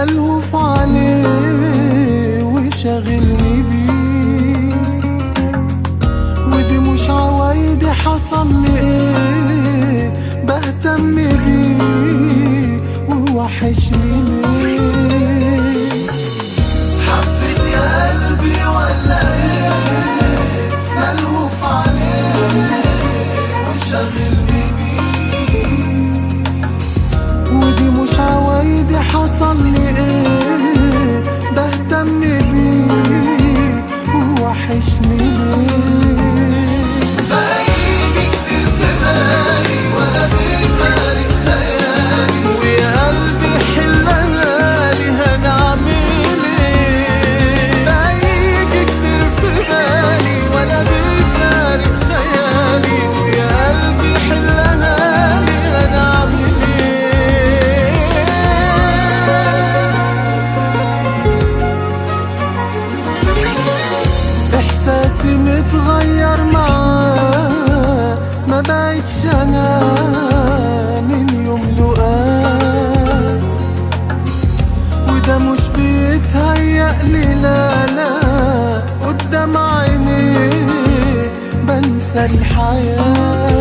ملهوف عليه وشاغلني بيه، ودي مش عوايدي، حصل لي ايه بهتم بيه ووحشني ليه. حبيت يا قلبي ولا ايه، ملهوف عليه وشاغلني بيه، ودي مش عوايدي، حصل لي ايه بهتم بيه ووحشني ليه. بقى يجي كتير في بالي ولا بيفارق خيالي، ويا قلبي حلها لي هنعمل ايه. بقى يجي كتير في بالي ولا بيفارق خيالي، ويا قلبي حلها لي هنعمل ايه. احساسي متغير معاه، ما بقتش انا من يوم لقاه، وده مش بيتهيألي، لا لا قدام عينيه بنسى الحياة.